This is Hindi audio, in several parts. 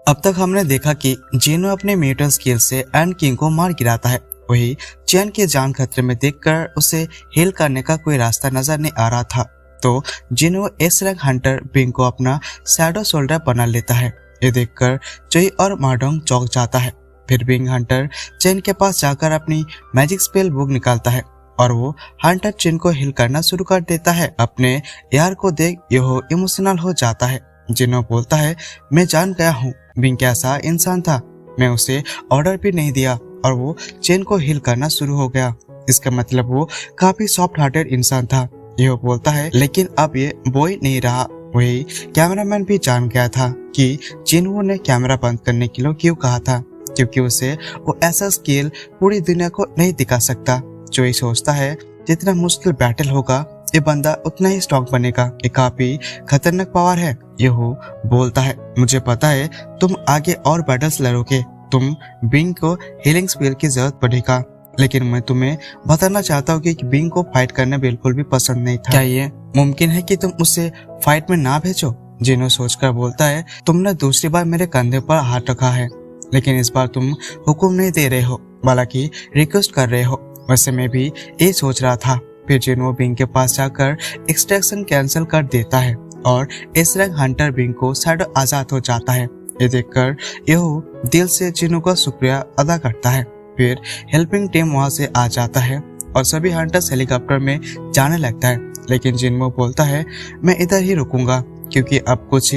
अब तक हमने देखा कि जिनो अपने म्यूटेंट स्किल से एंड किंग को मार गिराता है। वही चैन की जान खतरे में देखकर उसे हील करने का कोई रास्ता नजर नहीं आ रहा था, तो जिनो एस रैंक हंटर बिंग को अपना शैडो सोल्डर बना लेता है। ये देखकर चोई और माडोंग चौंक जाता है। फिर बिंग हंटर चैन के पास जाकर अपनी मैजिक स्पेल बुक निकालता है और वो हंटर चैन को हील करना शुरू कर देता है। अपने यार को देख यह इमोशनल हो जाता है। जिनो बोलता है, मैं जान गया हूँ बिंग कैसा इंसान था, मैं उसे ऑर्डर भी नहीं दिया और वो चेन को हील करना शुरू हो गया। इसका मतलब वो काफी सॉफ्ट हार्टेड इंसान था। यह बोलता है, लेकिन अब ये बॉय नहीं रहा। वही कैमरामैन भी जान गया था कि जिनवो ने कैमरा बंद करने के लिए क्यों कहा था, क्योंकि उसे वो ऐसा स्किल पूरी दुनिया को नहीं दिखा सकता। जो ये सोचता है जितना मुश्किल बैटल होगा ये बंदा उतना ही स्ट्रॉन्ग बनेगा। ये काफी खतरनाक पावर है। यहू बोलता है, मुझे पता है तुम आगे और बैटल्स लड़ोगे, तुम बिंग को हीलिंग स्पेल की जरूरत पड़ेगा, लेकिन मैं तुम्हें बताना चाहता हूँ कि बिंग को फाइट करना बिल्कुल भी पसंद नहीं था। क्या ये मुमकिन है कि तुम उसे फाइट में ना भेजो? जिनो सोचकर बोलता है, तुमने दूसरी बार मेरे कंधे पर हाथ रखा है, लेकिन इस बार तुम हुक्म नहीं दे रहे हो, बल्कि रिक्वेस्ट कर रहे हो। वैसे मैं भी ये सोच रहा था। फिर जिनो बिंग के पास जाकर एक्सट्रैक्शन कैंसिल कर देता है और इस रैंक हंटर बिंग को शैडो आजाद हो जाता है। ये देखकर यहू दिल से जिनो का शुक्रिया अदा करता है। फिर हेल्पिंग टीम वहां से आ जाता है और सभी हंटर्स हेलीकॉप्टर में जाने लगता है, लेकिन जिनो बोलता है, मैं इधर ही रुकूंगा क्योंकि अब कुछ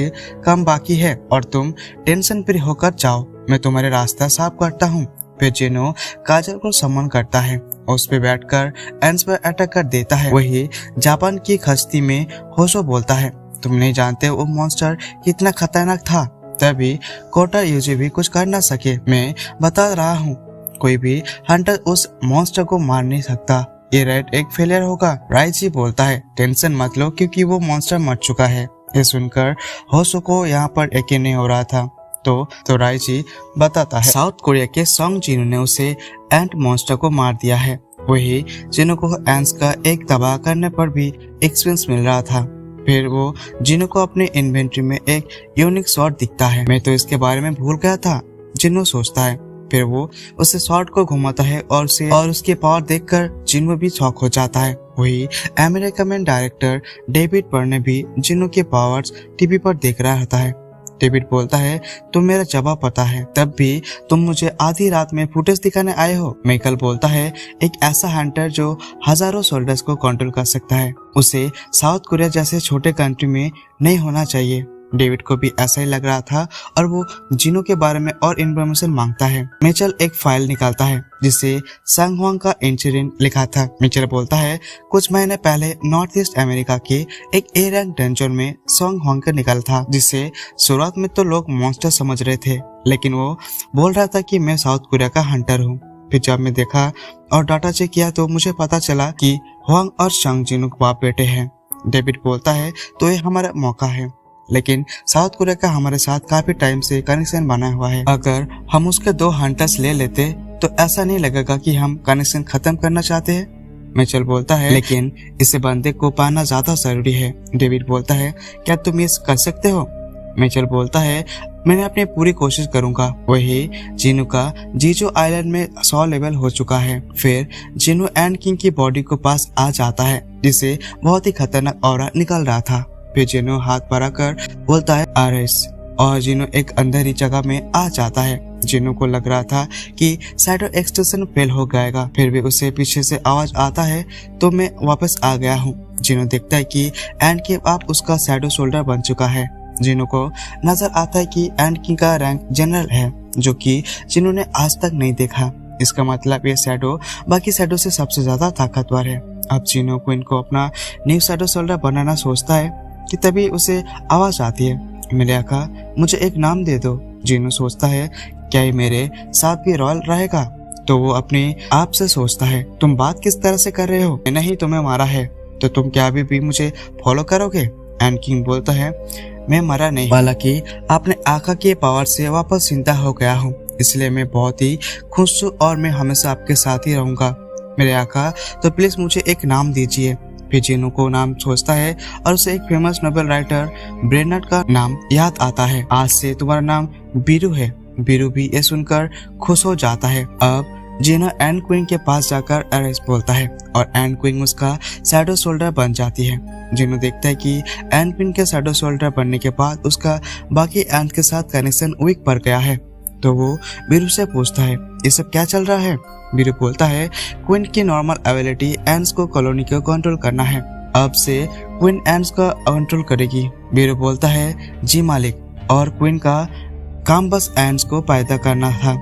काम बाकी है और तुम टेंशन फ्री होकर जाओ, मैं तुम्हारे रास्ता साफ करता हूँ। फिर जिनो काजल को सम्मान करता है और उस पे बैठकर एंड्स पर अटैक कर देता है। वही जापान की खस्ती में होशो बोलता है, तुम नहीं जानते वो मॉन्स्टर कितना खतरनाक था, तभी कोटा यूजी भी कुछ कर ना सके। मैं बता रहा हूँ, कोई भी हंटर उस मॉन्स्टर को मार नहीं सकता, ये रेड एक फेलियर होगा। राइजी बोलता है, टेंशन मत लो क्योंकि वो मॉन्स्टर मर चुका है। ये सुनकर होशो को यहाँ पर यकीन नहीं हो रहा था, तो राइजी बताता है, साउथ कोरिया के सोंग जिनो ने उसे एंट मॉन्स्टर को मार दिया है। वही जिनो को एंट्स का एक तबाह करने पर भी एक्सपीरियंस मिल रहा था। फिर वो जिनो को अपने इन्वेंट्री में एक यूनिक शॉट दिखता है, मैं तो इसके बारे में भूल गया था, जिनो सोचता है। फिर वो उसे शॉट को घुमाता है और उसके पावर देखकर जिनो भी शॉक हो जाता है। वही अमेरिका में डायरेक्टर डेविड पर ने भी जिनो के पावर्स टीवी पर देख रहा रहता है। डेविड बोलता है, तुम मेरा जवाब पता है, तब भी तुम मुझे आधी रात में फुटेज दिखाने आए हो। माइकल बोलता है, एक ऐसा हंटर जो हजारों सोल्जर्स को कंट्रोल कर सकता है, उसे साउथ कोरिया जैसे छोटे कंट्री में नहीं होना चाहिए। डेविड को भी ऐसा ही लग रहा था और वो जिनो के बारे में और इन्फॉर्मेशन मांगता है। मिचेल एक फाइल निकालता है जिसे संग हुआंग का इंसिडेंट लिखा था। मिचेल बोलता है, कुछ महीने पहले नॉर्थ ईस्ट अमेरिका के एक ए रैंक डंजन में संग हुआंग का निकला था, जिसे शुरुआत में तो लोग मॉन्स्टर समझ रहे थे, लेकिन वो बोल रहा था कि मैं साउथ कोरिया का हंटर हूँ। फिर जब मैं देखा और डाटा चेक किया तो मुझे पता चला कि हुआंग और संग जिनो बाप बेटे हैं। डेविड बोलता है, तो ये हमारा मौका है, लेकिन साउथ कोरिया का हमारे साथ काफी टाइम से कनेक्शन बना हुआ है। अगर हम उसके 2 हंटर्स ले लेते तो ऐसा नहीं लगेगा कि हम कनेक्शन खत्म करना चाहते हैं। मिचेल बोलता है, लेकिन इसे बंदे को पाना ज्यादा जरूरी है। डेविड बोलता है, क्या तुम ये कर सकते हो? मिचेल बोलता है, मैंने अपनी पूरी कोशिश करूंगा। वही जिनो का जीजो आइलैंड में 100 लेवल हो चुका है। फिर जिनो एंड किंग की बॉडी को पास आ जाता है, जिसे बहुत ही खतरनाक ऑरा निकल रहा था। फिर जिनो हाथ बढ़ाकर बोलता है, आरएस, और जिनो एक अंधेरी जगह में आ जाता है। जिनो को लग रहा था कि शैडो एक्सटेंशन फेल हो जाएगा, फिर भी उसे पीछे से आवाज आता है, तो मैं वापस आ गया हूँ। जिनो देखता है कि एंड किंग आप उसका शैडो शोल्डर बन चुका है। जिनो को नजर आता है कि एंड किंग का रैंक जनरल है, जो कि जिनो ने आज तक नहीं देखा। इसका मतलब ये शैडो बाकी शैडो से सबसे ज्यादा ताकतवर है। अब जिनो को इनको अपना न्यू शैडो शोल्डर बनाना सोचता है कि तभी उसे आवाज आती है, मेरे आका मुझे एक नाम दे दो। जिनो सोचता है, क्या ये मेरे साथ भी रॉयल रहेगा? तो वो अपने आप से सोचता है, तुम बात किस तरह से कर रहे हो? मैंने ही तुम्हें मारा है, तो तुम क्या अभी भी मुझे फॉलो करोगे? एंड किंग बोलता है, मैं मरा नहीं, हालांकि आपने आका के पावर से वापस जिंदा हो गया हूँ, इसलिए मैं बहुत ही खुश हूँ और मैं हमेशा आपके साथ ही रहूंगा। मेरे आका, तो प्लीज मुझे एक नाम दीजिए। फिर जिनो को नाम सोचता है और उसे एक फेमस नोबेल राइटर ब्रेनर्ड का नाम याद आता है। आज से तुम्हारा नाम बीरू है। बीरू भी ये सुनकर खुश हो जाता है। अब जिनो एंड क्वीन के पास जाकर एरेस बोलता है और एंड क्वीन उसका शैडो शोल्डर बन जाती है। जिनो देखता है कि एंड क्वीन के शैडो शोल्डर बनने के बाद उसका बाकी एंड के साथ कनेक्शन वीक पड़ गया है। तो वो बीरू से पूछता है ये सब क्या चल रहा है। बीरू बोलता है क्वीन की नॉर्मल एबिलिटी एंड्स को कॉलोनी को कंट्रोल करना है, अब से क्वीन एंड्स का कंट्रोल करेगी। बीरू बोलता है जी मालिक, और क्वीन का काम बस एंड्स को पैदा करना था,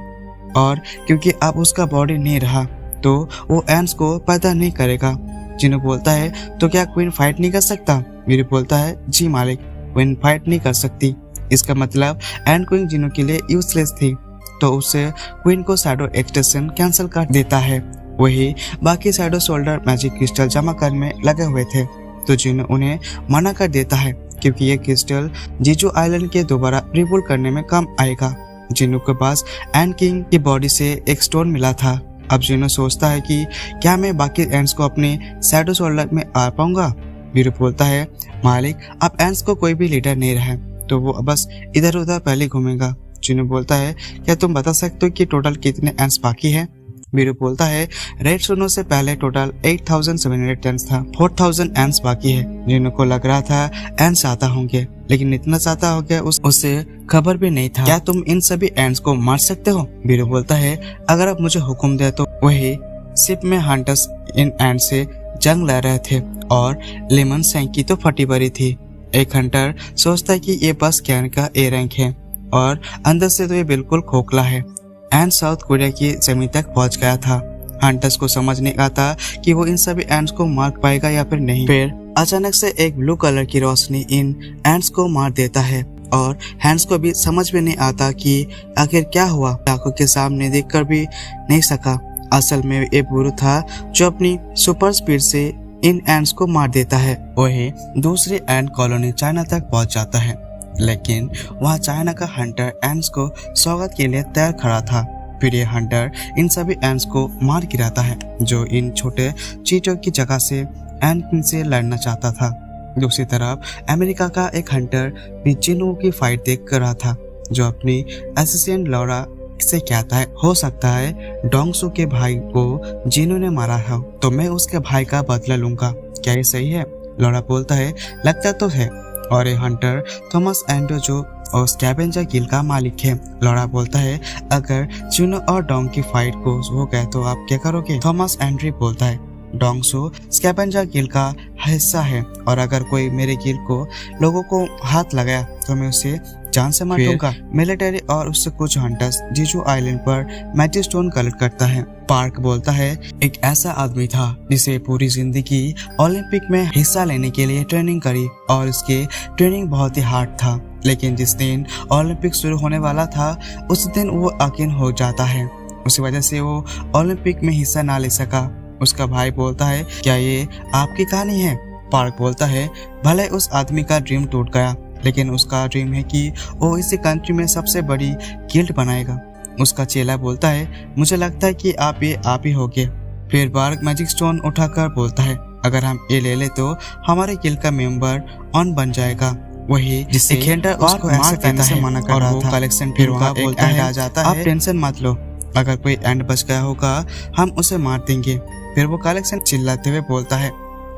और क्योंकि अब उसका बॉडी नहीं रहा तो वो एंड्स को पैदा नहीं करेगा। जिनो बोलता है तो क्या क्वीन फाइट नहीं कर सकता। बीरू बोलता है जी मालिक, क्वीन फाइट नहीं कर सकती। इसका मतलब एंड क्वीन जिनो के लिए यूजलेस थी, तो उससे क्वीन को शैडो एक्सटेंशन कैंसिल कर देता है। वही बाकी शैडो शोल्डर मैजिक क्रिस्टल जमा करने में लगे हुए थे, तो जिनो उन्हें मना कर देता है क्योंकि ये क्रिस्टल जीजू आइलैंड के दोबारा रिबूट करने में काम आएगा। जिनो के पास एंड किंग की बॉडी से एक स्टोन मिला था। अब जिनो सोचता है कि क्या मैं बाकी एंड्स को अपने शैडो शोल्डर में आ पाऊंगा। बीरू बोलता है मालिक, अब एंड्स को कोई भी लीडर नहीं रहा, तो वो बस इधर उधर पहले घूमेगा। जिनो बोलता है क्या तुम बता सकते हो कि टोटल कितने एंड्स बाकी है। बीरू बोलता है रेड सोनो से पहले टोटल 8700 एंड्स था, 4000 एंड्स बाकी है। जिनो को लग रहा था एंड्स आता होंगे, लेकिन इतना ज्यादा हो गया उससे खबर भी नहीं था। क्या तुम इन सभी एंड्स को मार सकते हो। बीरू बोलता है अगर आप मुझे हुक्म दे तो। वही शिप में हंटर्स इन एंड से जंग लड़ रहे थे और लेमन सैंक की तो फटी पड़ी थी। एक हंटर सोचता है कि ये बस कैन का ए रैंक है और अंदर से तो ये बिल्कुल खोखला है। एंड साउथ कोरिया की जमीन तक पहुंच गया था। हंटर्स को समझ नहीं आता कि वो इन सभी एंड्स को मार पाएगा या फिर नहीं। फिर अचानक से एक ब्लू कलर की रोशनी इन एंड्स को मार देता है और हैंड्स को भी समझ में नहीं आता कि आखिर क्या हुआ। आंखों के सामने देखकर भी नहीं सका। असल में ये बुरू था जो अपनी सुपर स्पीड से इन एंड्स को मार देता है। वही दूसरी एंड कॉलोनी चाइना तक पहुंच जाता है, लेकिन वहां चाइना का हंटर एंड्स को स्वागत के लिए तैयार खड़ा था। फिर ये हंटर इन सभी एंड्स को मार गिराता है जो इन छोटे चींटियों की जगह से एंड से लड़ना चाहता था। दूसरी तरफ अमेरिका का एक हंटर भी जिनो की फाइट देख कर रहा था, जो अपनी असिस्टेंट लौरा से कहता है हो सकता है डोंगसू के भाई को जिनो ने मारा है, तो मैं उसके भाई का बदला लूंगा। क्या ये सही है। लौरा बोलता है लगता तो है। और ये हंटर थॉमस एंड्रो जो और स्कैवेंजर गिल्ड का मालिक है। लौरा बोलता है अगर जिनो और डोंग की फाइट को हो गए तो आप क्या करोगे। थॉमस एंड्री बोलता है डोंगसू स्कैवेंजर गिल्ड का हिस्सा है और अगर कोई मेरे गिल्ड को लोगों को हाथ लगाया तो मैं उसे जान से मार दूंगा। मिलिट्री और उससे कुछ हंटर्स जीजू आइलैंड पर मैजिक स्टोन कलेक्ट करता है। पार्क बोलता है एक ऐसा आदमी था जिसे पूरी जिंदगी ओलंपिक में हिस्सा लेने के लिए ट्रेनिंग करी और उसकी ट्रेनिंग बहुत ही हार्ड था, लेकिन जिस दिन ओलंपिक शुरू होने वाला था उस दिन वो अकेन हो जाता है। उसी वजह से वो ओलंपिक में हिस्सा ना ले सका। उसका भाई बोलता है क्या ये आपकी कहानी है। पार्क बोलता है भले उस आदमी का ड्रीम टूट गया, लेकिन उसका ड्रीम है कि वो इसी कंट्री में सबसे बड़ी गिल्ड बनाएगा। उसका चेला बोलता है मुझे लगता है कि आप ही होगे। फिर पार्क मैजिक स्टोन उठाकर बोलता है अगर हम ये ले ले तो हमारे गिल्ड का मेंबर ऑन बन जाएगा। वही जिससे खेंटर उसको ऐसे कहने से मना कर रहा था। कलेक्शन फिर वहाँ बोलता है आ जाता है आप टेंशन मत लो, अगर कोई एंड बच गया होगा हम उसे मार देंगे। फिर वो कलेक्शन चिल्लाते हुए बोलता है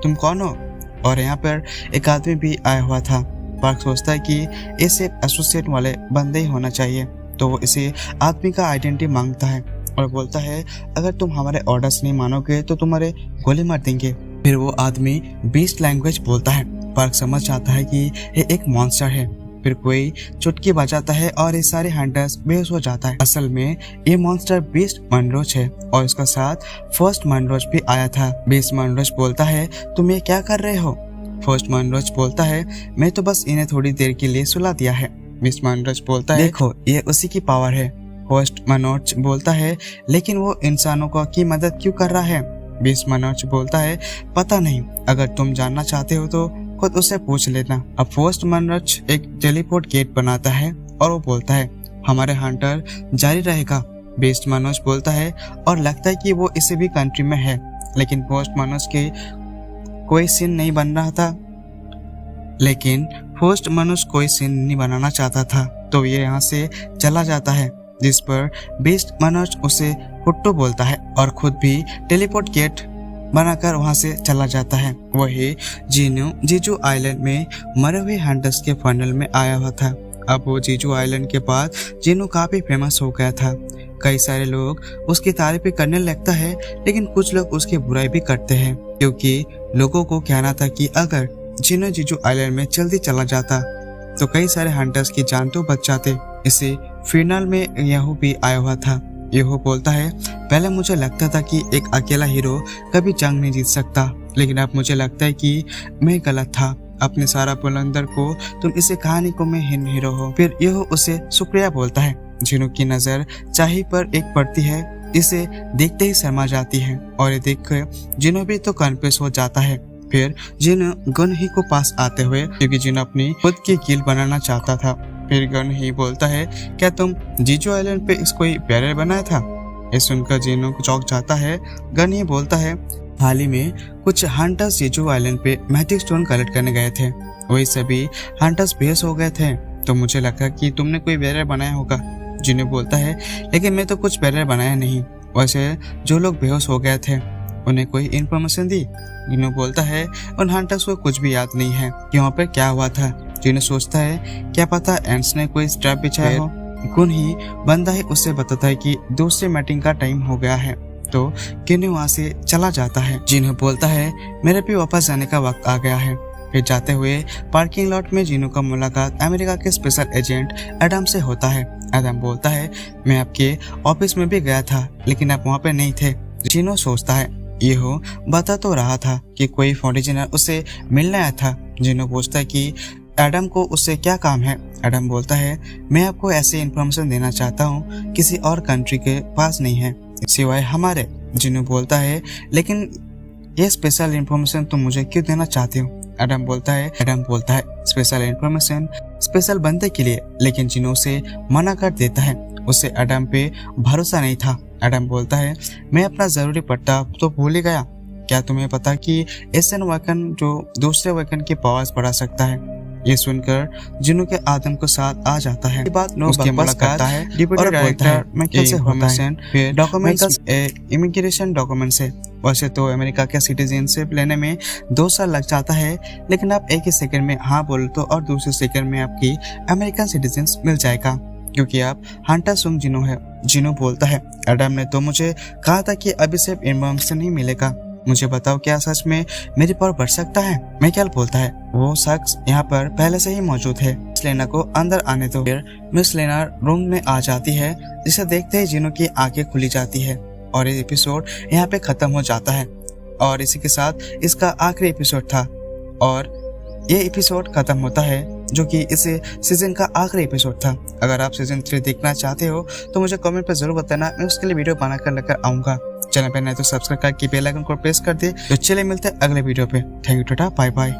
तुम कौन हो। और यहाँ पर एक आदमी भी आया हुआ था। पार्क सोचता है कि इसे एसोसिएट वाले बंदे ही होना चाहिए, तो वो इसे आदमी का आइडेंटिटी मांगता है और बोलता है अगर तुम हमारे ऑर्डर्स नहीं मानोगे तो तुम्हारे गोली मार देंगे। फिर वो आदमी बीस्ट लैंग्वेज बोलता है। पार्क समझ जाता है कि ये एक मॉन्स्टर है। फिर कोई चुटकी बजाता है और ये सारे हंटर्स बेहोश हो जाता है। असल में ये मॉन्स्टर बीस्ट मनरोज है और इसका साथ फर्स्ट मनरोज भी आया था। बीस्ट मनरोज बोलता है तुम ये क्या कर रहे हो। फर्स्ट मनरोज बोलता है मैं तो बस इन्हें थोड़ी देर के लिए सुला दिया है। बीस्ट मनरोज बोलता है देखो ये उसी की पावर है। फर्स्ट मनोज बोलता है लेकिन वो इंसानों को की मदद क्यों कर रहा है। बीस्ट मनोज बोलता है पता नहीं, अगर तुम जानना चाहते हो तो खुद उससे पूछ लेना। अब फर्स्ट मनोज एक टेलीपोर्ट गेट बनाता है और वो बोलता है हमारे हंटर जारी रहेगा। बीस्ट मनोज बोलता है और लगता है कि वो इसे भी कंट्री में है, लेकिन फर्स्ट मनोज के कोई सीन नहीं बन रहा था। लेकिन फर्स्ट मनोज कोई सीन नहीं बनाना चाहता था। तो ये यहाँ से चला जाता है, जिस पर बीस्ट मनोज उसे कुट्टू बोलता है और खुद भी टेलीपोर्ट गेट बनाकर वहां से चला जाता है। वही जीनू जीजू आइलैंड में मरे हुए हंटर्स के फनल में आया हुआ था। अब वो जीजू आइलैंड के बाद जीनू काफी फेमस हो गया था। कई सारे लोग उसकी तारीफें करने लगता है, लेकिन कुछ लोग उसकी बुराई भी करते हैं, क्योंकि लोगों को कहना था कि अगर जीनू जीजू आइलैंड में जल्दी चला जाता तो कई सारे हंटर्स की जान तो बच जाते। इसे फिनल में यहू भी आया हुआ था। यहू बोलता है, पहले मुझे लगता था कि एक अकेला हीरो कभी जंग नहीं जीत सकता, लेकिन अब मुझे लगता है कि मैं गलत था। अपने सारा बुलंदर को तुम इसे कहानी को में हीरो हो। फिर यहू उसे शुक्रिया बोलता है। जीनू की नजर चाही पर एक पड़ती है, इसे देखते ही शर्मा जाती है और ये देखकर जीनू भी तो कन्फ्यूज हो जाता है। फिर जीनू गन ही को पास आते हुए, क्योंकि जीनू अपनी खुद की कील बनाना चाहता था, फिर गन ही बोलता है, क्या तुम जीजू आइलैंड पे इस कोई बैरियर बनाया था? ये सुनकर जीनू चौंक जाता है। गन ही बोलता है, हाल ही में कुछ हंटर्स जीजू आइलैंड पे मैजिक स्टोन कलेक्ट करने गए थे, वही सभी हंटर्स बेहोश हो गए थे, तो मुझे लगा कि तुमने कोई बैरियर बनाया होगा। जीनू बोलता है, लेकिन मैं तो कुछ बैरियर बनाया नहीं, वैसे जो लोग बेहोश हो गए थे उन्हें कोई इन्फॉर्मेशन दी। जीनू बोलता है, उन हंटर्स को कुछ भी याद नहीं है कि वहाँ पर क्या हुआ था। जीनू सोचता है, क्या पता एंड्स ने कोई स्ट्रैप बिछाया हो। गुन ही बंदा ही उससे बताता है कि दूसरे मीटिंग का टाइम हो गया है, तो किन्नू वहाँ से चला जाता है। जीनू बोलता है, मेरे भी वापस जाने का वक्त आ गया है। फिर जाते हुए पार्किंग लॉट में जीनू का मुलाकात अमेरिका के स्पेशल एजेंट एडम से होता है। एडम बोलता है, मैं आपके ऑफिस में भी गया था, लेकिन आप वहाँ पे नहीं थे। जीनू सोचता है, ये हो बता तो रहा था कि कोई फाउंडेशन उसे मिलने आया था। जीनू पूछता है कि एडम को उससे क्या काम है। एडम बोलता है, मैं आपको ऐसी इन्फॉर्मेशन देना चाहता हूँ किसी और कंट्री के पास नहीं है सिवाय हमारे। जीनू बोलता है, लेकिन ये स्पेशल इन्फॉर्मेशन तुम मुझे क्यों देना चाहते हो? एडम बोलता है स्पेशल इन्फॉर्मेशन स्पेशल बंदे के लिए, लेकिन जीनू से मना कर देता है। उसे एडम पे भरोसा नहीं था। एडम बोलता है, मैं अपना जरूरी पट्टा तो भूल ही गया। क्या तुम्हें पता कि एसन वैकन जो दूसरे वैकन की पावर्स बढ़ा सकता है? ये सुनकर जीनू के आदम को साथ आ जाता है। बात उसके मुलाकात है और बोलता है, मैं कैसे होता है डॉक्यूमेंट्स इमिग्रेशन डॉक्यूमेंट से। वैसे तो अमेरिका के सिटीजनशिप लेने में 2 साल लग जाता है, लेकिन आप एक ही सेकंड में हाँ बोल तो और दूसरे सेकंड में आपकी अमेरिकन सिटीजन मिल जाएगा, क्योंकि आप हंटर सुंग जीनू है। जीनू बोलता है, एडम ने तो मुझे कहा था कि अभी सिर्फ इन्फॉर्मेशन ही मिलेगा, मुझे बताओ क्या सच में मेरी पावर बढ़ सकता है? मैकेल बोलता है, वो शख्स यहाँ पर पहले से ही मौजूद है, मिस लेना को अंदर आने दो। फिर मिस लेना रूम में आ जाती है, जिसे देखते ही जीनू की आंखें खुली जाती है और ये एपिसोड यहाँ पे खत्म हो जाता है। और इसी के साथ इसका आखिरी एपिसोड था और ये एपिसोड खत्म होता है, जो कि इस सीजन का आखिरी एपिसोड था। अगर आप सीजन 3 देखना चाहते हो तो मुझे कमेंट पर जरूर बताना, मैं उसके लिए वीडियो बनाकर लेकर आऊंगा। चैनल पर नए तो सब्सक्राइब करके बेल आइकन को प्रेस कर दे। तो चलिए मिलते हैं अगले वीडियो पे। Thank you, tata, bye bye.